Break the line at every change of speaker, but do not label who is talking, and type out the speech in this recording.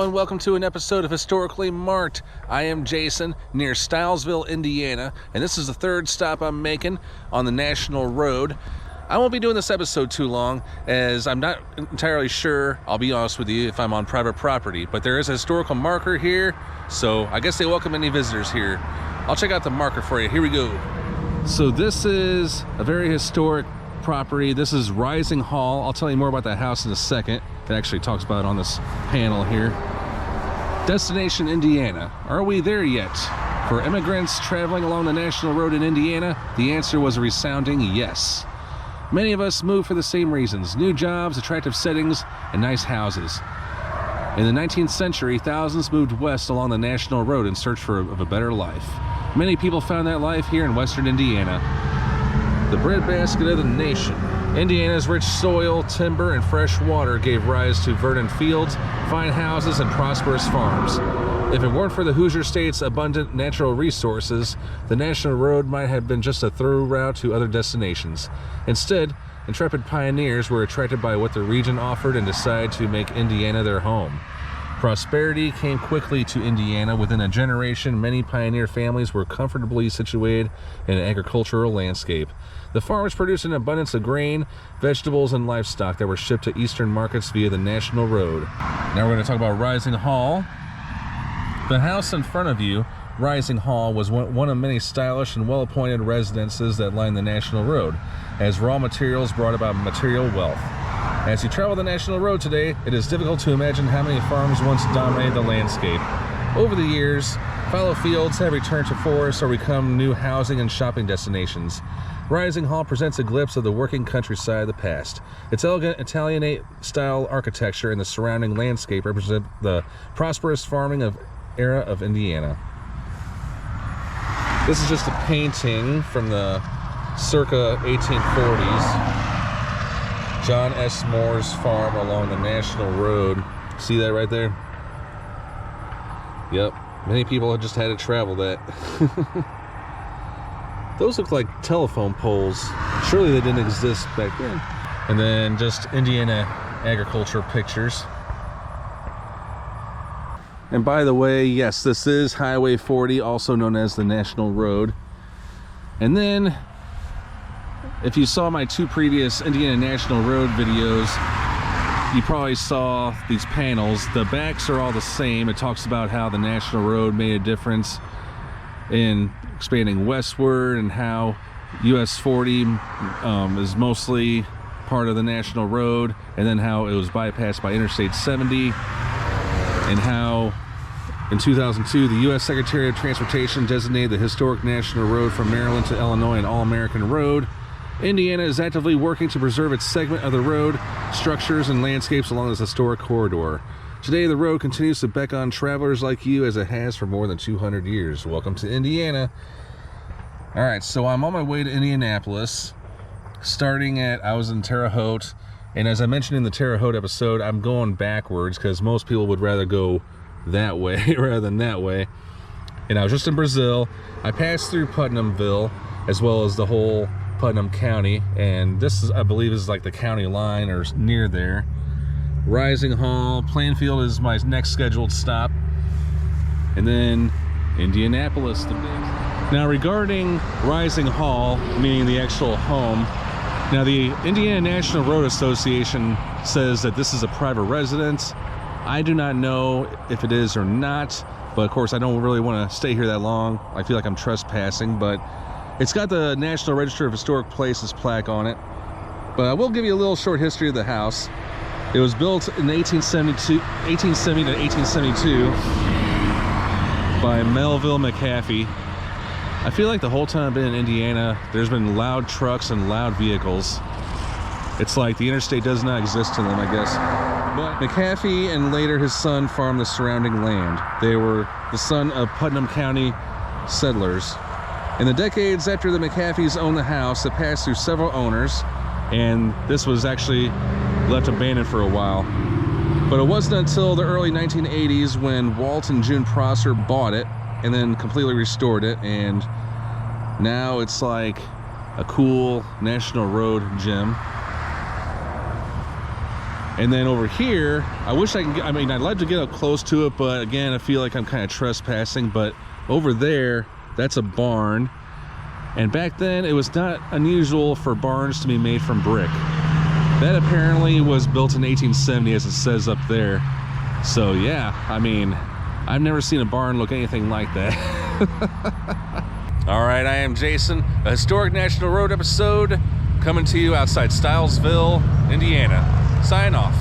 Hello and welcome to an episode of Historically Marked. I am Jason near Stilesville, Indiana, and this is the third stop I'm making on the National Road. I won't be doing this episode too long as I'm not entirely sure, I'll be honest with you, if I'm on private property, but there is a historical marker here, so I guess they welcome any visitors here. I'll check out the marker for you. Here we go. So this is a very historic property. This is Rising Hall. I'll tell you more about that house in a second. It actually talks about it on this panel here. Destination Indiana. Are we there yet? For immigrants traveling along the National Road in Indiana, the answer was a resounding yes. Many of us moved for the same reasons: new jobs, attractive settings, and nice houses. In the 19th century, thousands moved west along the National Road in search of a better life. Many people found that life here in western Indiana, the breadbasket of the nation. Indiana's rich soil, timber, and fresh water gave rise to verdant fields, fine houses, and prosperous farms. If it weren't for the Hoosier State's abundant natural resources, the National Road might have been just a through route to other destinations. Instead, intrepid pioneers were attracted by what the region offered and decided to make Indiana their home. Prosperity came quickly to Indiana. Within a generation, many pioneer families were comfortably situated in an agricultural landscape. The farms produced an abundance of grain, vegetables, and livestock that were shipped to eastern markets via the National Road. Now we're going to talk about Rising Hall. The house in front of you, Rising Hall, was one of many stylish and well-appointed residences that lined the National Road, as raw materials brought about material wealth. As you travel the National Road today, it is difficult to imagine how many farms once dominated the landscape. Over the years, fallow fields have returned to forests or become new housing and shopping destinations. Rising Hall presents a glimpse of the working countryside of the past. Its elegant Italianate-style architecture and the surrounding landscape represent the prosperous farming era of Indiana. This is just a painting from the circa 1840s. John S. Moore's farm along the National Road. See that right there? Yep. Many people have just had to travel that. Those look like telephone poles. Surely they didn't exist back then. And then just Indiana agriculture pictures. And by the way, yes, this is Highway 40, also known as the National Road. And then, if you saw my two previous Indiana National Road videos, you probably saw these panels. The backs are all the same. It talks about how the National Road made a difference in expanding westward and how US 40 is mostly part of the National Road, and then how it was bypassed by Interstate 70, and how in 2002 the US Secretary of Transportation designated the historic National Road from Maryland to Illinois an all-American road. Indiana is actively working to preserve its segment of the road, structures, and landscapes along this historic corridor. Today, the road continues to beckon on travelers like you as it has for more than 200 years. Welcome to Indiana. All right, so I'm on my way to Indianapolis, I was in Terre Haute, and as I mentioned in the Terre Haute episode, I'm going backwards because most people would rather go that way rather than that way. And I was just in Brazil. I passed through Putnamville, as well as the whole Putnam County, and this is, I believe, is like the county line or near there. Rising Hall, Plainfield is my next scheduled stop, and then Indianapolis. Now regarding Rising Hall, meaning the actual home, now the Indiana National Road Association says that this is a private residence. I do not know if it is or not, but of course I don't really want to stay here that long. I feel like I'm trespassing, but it's got the National Register of Historic Places plaque on it. But I will give you a little short history of the house. It was built in 1870 to 1872 by Melville McAfee. I feel like the whole time I've been in Indiana, there's been loud trucks and loud vehicles. It's like the interstate does not exist to them, I guess. But McAfee and later his son farmed the surrounding land. They were the son of Putnam County settlers. In the decades after the McAfees owned the house, it passed through several owners, and this was actually left abandoned for a while. But it wasn't until the early 1980s when Walt and June Prosser bought it and then completely restored it, and now it's like a cool National Road gem. And then over here, I wish I can get, I mean, I'd like to get up close to it, but again, I feel like I'm kind of trespassing. But over there, that's a barn. And back then, it was not unusual for barns to be made from brick. That apparently was built in 1870, as it says up there. So yeah, I mean, I've never seen a barn look anything like that. All right, I am Jason, a Historic National Road episode coming to you outside Stilesville, Indiana. Sign off.